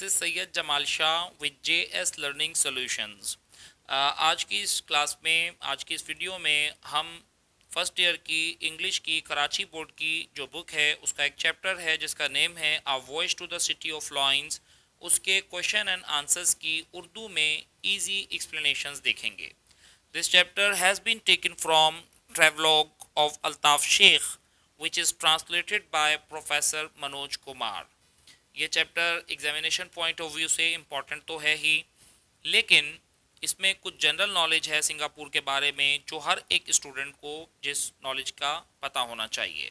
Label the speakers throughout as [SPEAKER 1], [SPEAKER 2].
[SPEAKER 1] This is Syed Jamal Shah with JS learning solutions. आज की इस क्लास में, आज की इस वीडियो में हम फर्स्ट ईयर की इंग्लिश की कराची बोर्ड की जो बुक है उसका एक चैप्टर है जिसका नेम है a voyage to the city of lions. उसके क्वेश्चन एंड आंसर्स की उर्दू में इजी एक्सप्लेनेशंस देखेंगे। This chapter has been taken from travelogue of Altaf Sheikh which is translated by professor Manoj Kumar. ये chapter examination point of view से important तो है ही, लेकिन इसमें कुछ जनरल नॉलेज है सिंगापुर के बारे में जो हर एक स्टूडेंट को जिस नॉलेज का पता होना चाहिए।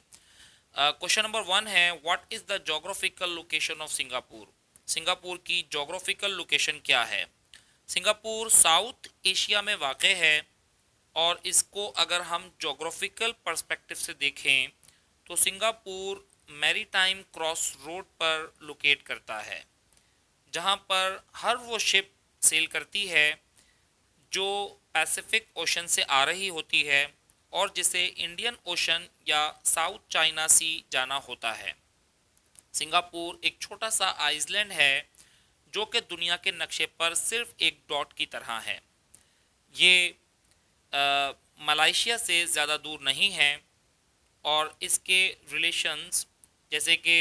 [SPEAKER 1] क्वेश्चन नंबर 1 है, what is the geographical location of Singapore. Singapore की जोग्राफिकल लोकेशन क्या है। सिंगापुर साउथ एशिया में वाक़ है और इसको अगर हम जोग्राफिकल पर्सपेक्टिव से देखें तो सिंगापुर मैरीटाइम क्रॉस रोड पर लोकेट करता है, जहां पर हर वो शिप सेल करती है जो पैसिफिक ओशन से आ रही होती है और जिसे इंडियन ओशन या साउथ चाइना सी जाना होता है। सिंगापुर एक छोटा सा आइसलैंड है जो कि दुनिया के नक्शे पर सिर्फ एक डॉट की तरह है। ये मलाइशिया से ज़्यादा दूर नहीं है और इसके रिलेशंस जैसे कि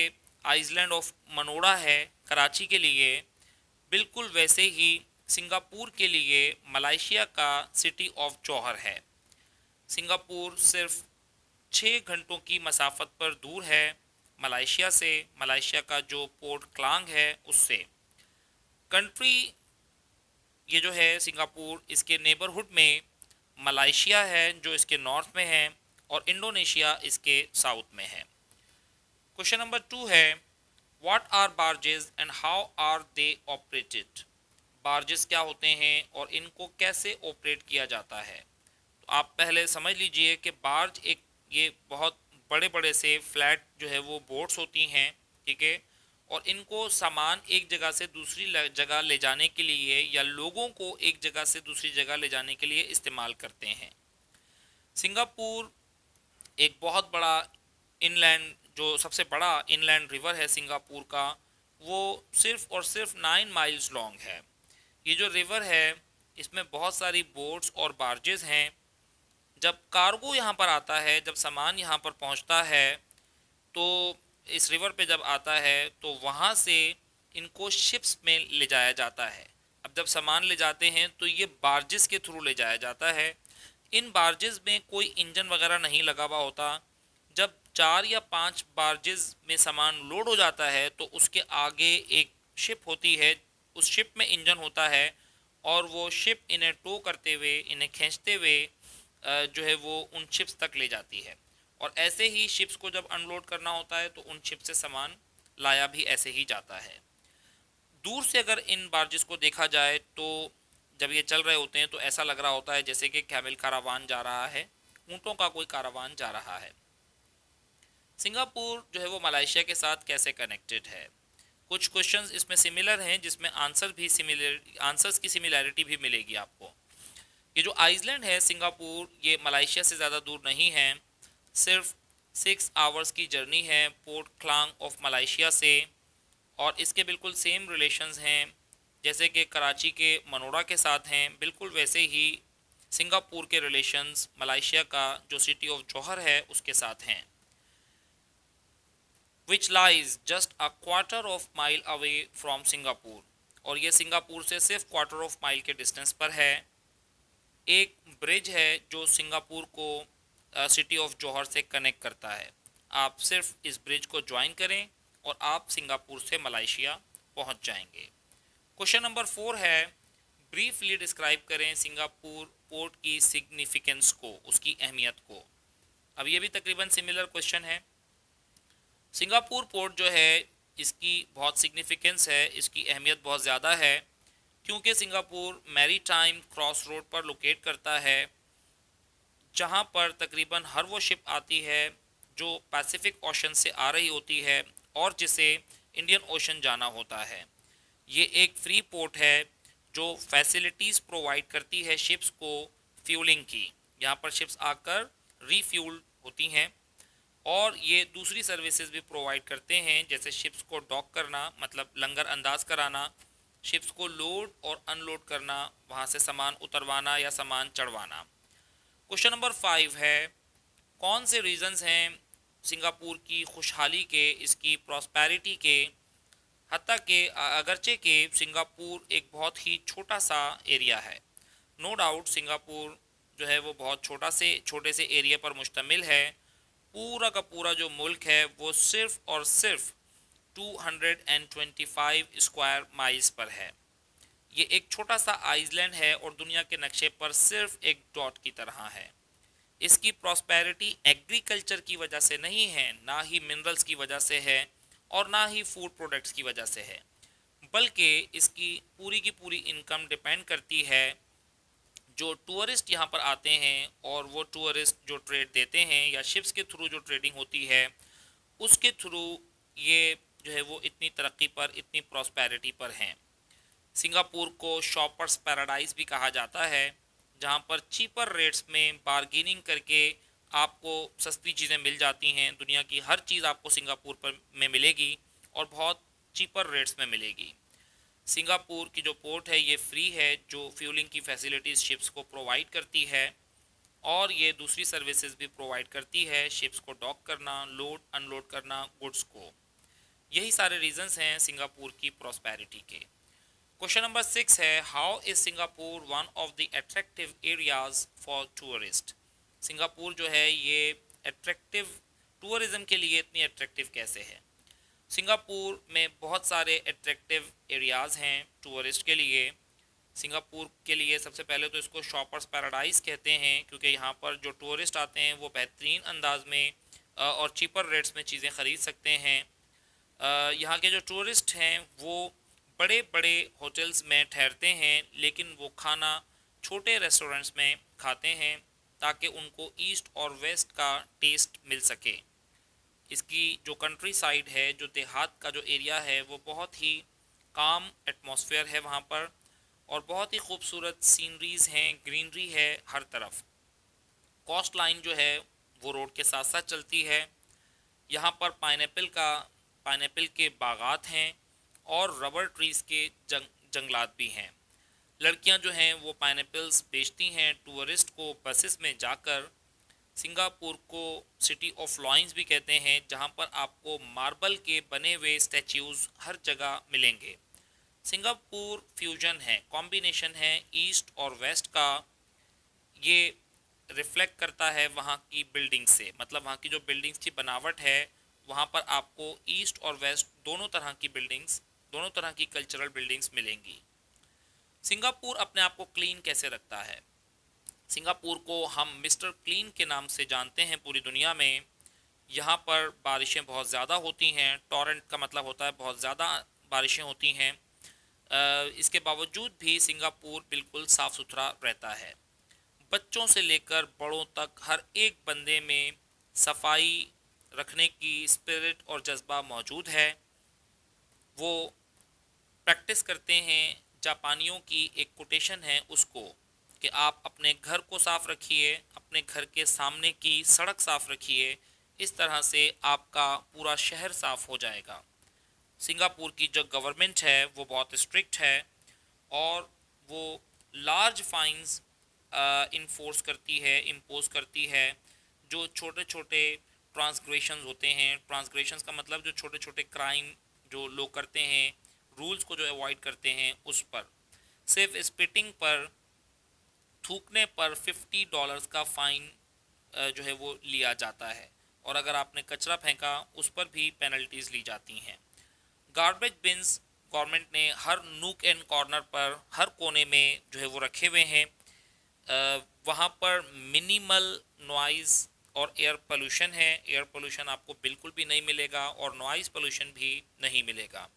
[SPEAKER 1] आइसलैंड ऑफ मनोड़ा है कराची के लिए, बिल्कुल वैसे ही सिंगापुर के लिए मलाइशिया का सिटी ऑफ जौहर है। सिंगापुर सिर्फ 6 घंटों की मसाफत पर दूर है मलाइशिया से, मलाइशिया का जो पोर्ट क्लांग है उससे। कंट्री ये जो है सिंगापुर, इसके नेबरहुड में मलाइशिया है जो इसके नॉर्थ में है और इंडोनेशिया इसके साउथ में है। क्वेश्चन नंबर 2 है, what are barges and how are they operated. Barges क्या होते हैं और इनको कैसे ऑपरेट किया जाता है। तो आप पहले समझ लीजिए कि बार्ज एक ये बहुत बड़े बड़े से फ्लैट जो है वो बोट्स होती हैं, ठीक है, और इनको सामान एक जगह से दूसरी जगह ले जाने के लिए या लोगों को एक जगह से दूसरी जगह ले जाने के लिए इस्तेमाल करते हैं। सिंगापुर एक बहुत बड़ा इनलैंड, जो सबसे बड़ा इनलैंड रिवर है सिंगापुर का, वो सिर्फ और सिर्फ 9 माइल्स लॉन्ग है। ये जो रिवर है इसमें बहुत सारी बोट्स और बार्जेस हैं। जब कार्गो यहाँ पर आता है, जब सामान यहाँ पर पहुँचता है, तो इस रिवर पे जब आता है तो वहाँ से इनको शिप्स में ले जाया जाता है। अब जब सामान ले जाते हैं तो ये बार्जेस के थ्रू ले जाया जाता है। इन बार्जेस में कोई इंजन वगैरह नहीं लगा हुआ होता। जब 4 या 5 बार्जेस में सामान लोड हो जाता है तो उसके आगे एक शिप होती है, उस शिप में इंजन होता है और वो शिप इन्हें टो करते हुए, इन्हें खींचते हुए जो है वो उन शिप्स तक ले जाती है। और ऐसे ही शिप्स को जब अनलोड करना होता है तो उन शिप से सामान लाया भी ऐसे ही जाता है। दूर से अगर इन बार्जेस को देखा जाए तो जब ये चल रहे होते हैं तो ऐसा लग रहा होता है जैसे कि कैमल कारावान जा रहा है, ऊँटों का कोई कारावान जा रहा है। सिंगापुर जो है वो मलाइशिया के साथ कैसे कनेक्टेड है। कुछ क्वेश्चंस इसमें सिमिलर हैं जिसमें आंसर्स की सिमिलैरिटी भी मिलेगी आपको। ये जो आइसलैंड है सिंगापुर, ये मलाइशिया से ज़्यादा दूर नहीं है, सिर्फ 6 आवर्स की जर्नी है पोर्ट क्लांग ऑफ मलाइशिया से, और इसके बिल्कुल सेम रिलेशंस हैं जैसे कि कराची के मनोड़ा के साथ हैं, बिल्कुल वैसे ही सिंगापुर के रिलेशंस मलाइशिया का जो सिटी ऑफ जौहर है उसके साथ हैं। Which lies just a quarter of mile away from Singapore, और ये सिंगापुर से सिर्फ क्वार्टर ऑफ माइल के डिस्टेंस पर है। एक ब्रिज है जो सिंगापुर को सिटी ऑफ जौहर से कनेक्ट करता है। आप सिर्फ इस ब्रिज को ज्वाइन करें और आप सिंगापुर से मलाइशिया पहुंच जाएंगे। क्वेश्चन नंबर 4 है, ब्रीफली डिस्क्राइब करें सिंगापुर पोर्ट की सिग्निफिकेंस को, उसकी अहमियत को। अब ये भी तकरीबन सिमिलर क्वेश्चन है। सिंगापुर पोर्ट जो है इसकी बहुत सिग्निफिकेंस है, इसकी अहमियत बहुत ज़्यादा है क्योंकि सिंगापुर मैरीटाइम क्रॉस रोड पर लोकेट करता है, जहां पर तकरीबन हर वो शिप आती है जो पैसिफिक ओशन से आ रही होती है और जिसे इंडियन ओशन जाना होता है। ये एक फ्री पोर्ट है जो फैसिलिटीज़ प्रोवाइड करती है शिप्स को फ्यूलिंग की। यहाँ पर शिप्स आकर रीफ्यूल होती हैं और ये दूसरी सर्विसेज भी प्रोवाइड करते हैं, जैसे शिप्स को डॉक करना मतलब लंगर अंदाज कराना, शिप्स को लोड और अनलोड करना, वहाँ से सामान उतरवाना या सामान चढ़वाना। क्वेश्चन नंबर 5 है, कौन से रीजंस हैं सिंगापुर की खुशहाली के, इसकी प्रॉस्पेरिटी के, हत्ता के अगरचे के सिंगापुर एक बहुत ही छोटा सा एरिया है। नो डाउट सिंगापुर जो है वो बहुत छोटे से एरिया पर मुश्तमिल है। पूरा का पूरा जो मुल्क है वो सिर्फ और सिर्फ 225 स्क्वायर माइल्स पर है। ये एक छोटा सा आइसलैंड है और दुनिया के नक्शे पर सिर्फ एक डॉट की तरह है। इसकी प्रॉस्पेरिटी एग्रीकल्चर की वजह से नहीं है, ना ही मिनरल्स की वजह से है और ना ही फूड प्रोडक्ट्स की वजह से है, बल्कि इसकी पूरी की पूरी इनकम डिपेंड करती है जो टूरिस्ट यहाँ पर आते हैं, और वो टूरिस्ट जो ट्रेड देते हैं या शिप्स के थ्रू जो ट्रेडिंग होती है उसके थ्रू ये जो है वो इतनी तरक्की पर, इतनी प्रॉस्पेरिटी पर हैं। सिंगापुर को शॉपर्स पैराडाइज भी कहा जाता है, जहाँ पर चीपर रेट्स में बार्गेनिंग करके आपको सस्ती चीज़ें मिल जाती हैं। दुनिया की हर चीज़ आपको सिंगापुर पर में मिलेगी और बहुत चीपर रेट्स में मिलेगी। सिंगापुर की जो पोर्ट है ये फ्री है, जो फ्यूलिंग की फैसिलिटीज़ शिप्स को प्रोवाइड करती है, और ये दूसरी सर्विसेज भी प्रोवाइड करती है, शिप्स को डॉक करना, लोड अनलोड करना गुड्स को। यही सारे रीजंस हैं सिंगापुर की प्रॉस्पेरिटी के। क्वेश्चन नंबर 6 है, how is Singapore one of the attractive areas for tourist. Singapore जो है ये अट्रैक्टिव, टूरिज्म के लिए इतनी अट्रैक्टिव कैसे है। सिंगापुर में बहुत सारे अट्रैक्टिव एरियाज़ हैं टूरिस्ट के लिए। सिंगापुर के लिए सबसे पहले तो इसको शॉपर्स पैराडाइज कहते हैं, क्योंकि यहाँ पर जो टूरिस्ट आते हैं वो बेहतरीन अंदाज में और चीपर रेट्स में चीज़ें ख़रीद सकते हैं। यहाँ के जो टूरिस्ट हैं वो बड़े बड़े होटल्स में ठहरते हैं, लेकिन वो खाना छोटे रेस्टोरेंट्स में खाते हैं ताकि उनको ईस्ट और वेस्ट का टेस्ट मिल सके। इसकी जो कंट्री साइड है, जो देहात का जो एरिया है, वो बहुत ही काम एटमॉस्फेयर है वहाँ पर, और बहुत ही खूबसूरत सीनरीज हैं, ग्रीनरी है हर तरफ। कोस्ट लाइन जो है वो रोड के साथ साथ चलती है। यहाँ पर पाइनएप्पल के बागात हैं और रबर ट्रीज़ के जंगलात भी हैं। लड़कियाँ जो हैं वो पाइनएप्पल्स बेचती हैं टूरिस्ट को बसेस में जाकर। सिंगापुर को सिटी ऑफ लॉइंस भी कहते हैं, जहाँ पर आपको मार्बल के बने हुए स्टैच्यूज़ हर जगह मिलेंगे। सिंगापुर फ्यूजन है, कॉम्बिनेशन है ईस्ट और वेस्ट का। ये रिफ्लेक्ट करता है वहाँ की बिल्डिंग से, मतलब वहाँ की जो बिल्डिंग्स की बनावट है वहाँ पर आपको ईस्ट और वेस्ट दोनों तरह की बिल्डिंग्स, दोनों तरह की कल्चरल बिल्डिंग्स मिलेंगी। सिंगापुर अपने आप को क्लीन कैसे रखता है। सिंगापुर को हम मिस्टर क्लीन के नाम से जानते हैं पूरी दुनिया में। यहाँ पर बारिशें बहुत ज़्यादा होती हैं, टॉरेंट का मतलब होता है बहुत ज़्यादा बारिशें होती हैं। इसके बावजूद भी सिंगापुर बिल्कुल साफ़ सुथरा रहता है। बच्चों से लेकर बड़ों तक हर एक बंदे में सफाई रखने की स्पिरिट और जज्बा मौजूद है। वो प्रैक्टिस करते हैं, जापानियों की एक कोटेशन है उसको, कि आप अपने घर को साफ़ रखिए, अपने घर के सामने की सड़क साफ़ रखिए, इस तरह से आपका पूरा शहर साफ़ हो जाएगा। सिंगापुर की जो गवर्नमेंट है वो बहुत स्ट्रिक्ट है और वो लार्ज फाइन्स इन्फोर्स करती है, इम्पोज करती है। जो छोटे छोटे ट्रांसग्रेशंस होते हैं, ट्रांसग्रेशंस का मतलब जो छोटे छोटे क्राइम जो लोग करते हैं, रूल्स को जो अवॉइड करते हैं, उस पर सिर्फ स्पिटिंग पर, थूकने पर $50 का फ़ाइन जो है वो लिया जाता है, और अगर आपने कचरा फेंका उस पर भी पेनल्टीज़ ली जाती हैं। गार्बेज बिन्स गवर्नमेंट ने हर नूक एंड कॉर्नर पर, हर कोने में जो है वो रखे हुए हैं। वहाँ पर मिनिमल नॉइज़ और एयर पोल्यूशन है। एयर पोल्यूशन आपको बिल्कुल भी नहीं मिलेगा और नॉइज़ पोल्यूशन भी नहीं मिलेगा,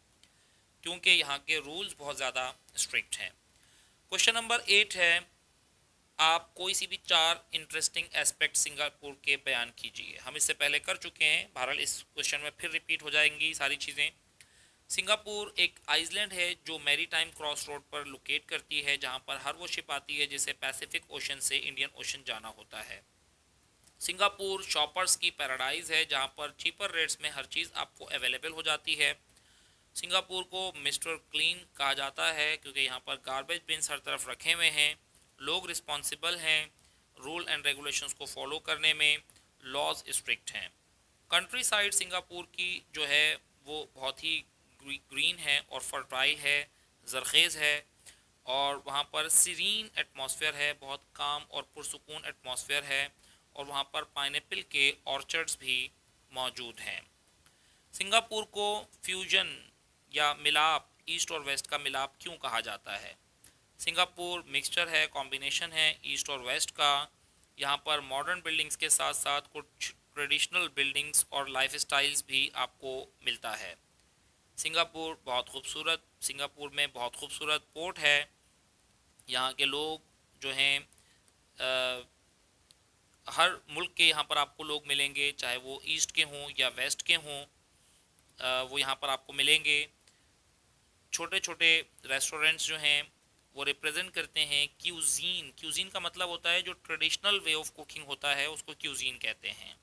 [SPEAKER 1] क्योंकि यहाँ के रूल्स बहुत ज़्यादा स्ट्रिक्ट हैं। क्वेश्चन नंबर 8 है, आप कोई सी भी 4 इंटरेस्टिंग एस्पेक्ट सिंगापुर के बयान कीजिए। हम इससे पहले कर चुके हैं, बहरहाल इस क्वेश्चन में फिर रिपीट हो जाएंगी सारी चीज़ें। सिंगापुर एक आइसलैंड है जो मैरीटाइम क्रॉस रोड पर लोकेट करती है, जहां पर हर वो शिप आती है जिसे पैसिफिक ओशन से इंडियन ओशन जाना होता है। सिंगापुर शॉपर्स की पैराडाइज है, जहाँ पर चीपर रेट्स में हर चीज़ आपको अवेलेबल हो जाती है। सिंगापुर को मिस्टर क्लीन कहा जाता है क्योंकि यहाँ पर गार्बेज बिन्स हर तरफ रखे हुए हैं, लोग रिस्पॉन्सिबल हैं, रूल एंड रेगुलेशंस को फॉलो करने में, लॉज स्ट्रिक्ट हैं। कंट्री साइड सिंगापुर की जो है वो बहुत ही ग्रीन है और फर्टाइल है, जरखेज़ है, और वहाँ पर सीरीन एटमॉस्फेयर है, बहुत काम और पुरसुकून एटमॉस्फेयर है, और वहाँ पर पाइनएप्पल के ऑर्चर्ड्स भी मौजूद हैं। सिंगापुर को फ्यूजन या मिलाप, ईस्ट और वेस्ट का मिलाप क्यों कहा जाता है? सिंगापुर मिक्सचर है, कॉम्बिनेशन है ईस्ट और वेस्ट का। यहाँ पर मॉडर्न बिल्डिंग्स के साथ साथ कुछ ट्रेडिशनल बिल्डिंग्स और लाइफ स्टाइल्स भी आपको मिलता है। सिंगापुर में बहुत खूबसूरत पोर्ट है। यहाँ के लोग जो हैं हर मुल्क के यहाँ पर आपको लोग मिलेंगे, चाहे वो ईस्ट के हों या वेस्ट के हों, वो यहाँ पर आपको मिलेंगे। छोटे छोटे रेस्टोरेंट्स जो हैं वो रिप्रेजेंट करते हैं क्यूजीन। क्यूजीन का मतलब होता है जो ट्रेडिशनल वे ऑफ कुकिंग होता है, उसको क्यूजीन कहते हैं।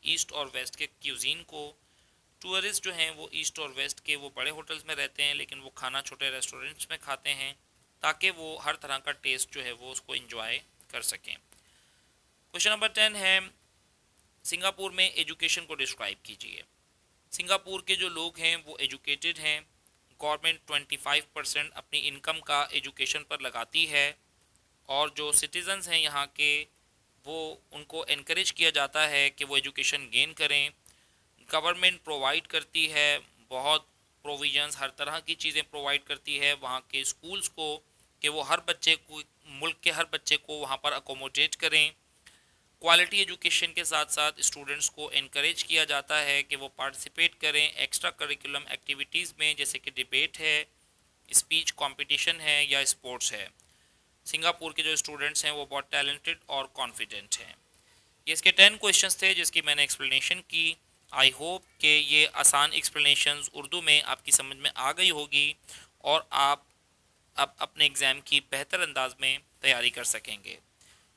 [SPEAKER 1] ईस्ट और वेस्ट के क्यूजीन को टूरिस्ट जो हैं वो ईस्ट और वेस्ट के वो बड़े होटल्स में रहते हैं, लेकिन वो खाना छोटे रेस्टोरेंट्स में खाते हैं ताकि वो हर तरह का टेस्ट जो है वो उसको इंजॉय कर सकें। क्वेश्चन नंबर 10 है, सिंगापुर में एजुकेशन को डिस्क्राइब कीजिए। सिंगापुर के जो लोग हैं वो एजुकेटेड हैं। गवर्नमेंट 25% अपनी इनकम का एजुकेशन पर लगाती है, और जो सिटीजन्स हैं यहाँ के वो उनको इनक्रेज किया जाता है कि वो एजुकेशन गेन करें। गवर्नमेंट प्रोवाइड करती है बहुत प्रोविजंस, हर तरह की चीज़ें प्रोवाइड करती है वहाँ के स्कूल्स को कि वो हर बच्चे को, मुल्क के हर बच्चे को वहाँ पर अकोमोडेट करें। क्वालिटी एजुकेशन के साथ साथ स्टूडेंट्स को इनक्रेज किया जाता है कि वो पार्टिसिपेट करें एक्स्ट्रा करिकुलम एक्टिविटीज़ में, जैसे कि डिबेट है, स्पीच कंपटीशन है या स्पोर्ट्स है। सिंगापुर के जो स्टूडेंट्स हैं वो बहुत टैलेंटेड और कॉन्फिडेंट हैं। ये इसके 10 क्वेश्चंस थे जिसकी मैंने एक्सप्लेनेशन की। आई होप कि ये आसान एक्सप्लेनेशंस उर्दू में आपकी समझ में आ गई होगी और आप अब अपने एग्ज़ाम की बेहतर अंदाज में तैयारी कर सकेंगे।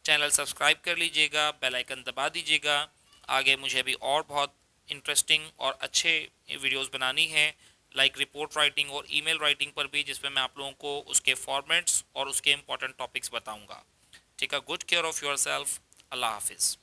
[SPEAKER 1] चैनल सब्सक्राइब कर लीजिएगा, बेल आइकन दबा दीजिएगा। आगे मुझे भी और बहुत इंटरेस्टिंग और अच्छे वीडियोस बनानी है, लाइक रिपोर्ट राइटिंग और ईमेल राइटिंग पर भी, जिसमें मैं आप लोगों को उसके फॉर्मेट्स और उसके इंपॉर्टेंट टॉपिक्स बताऊंगा। Take a good care of yourself. Allah हाफिज़।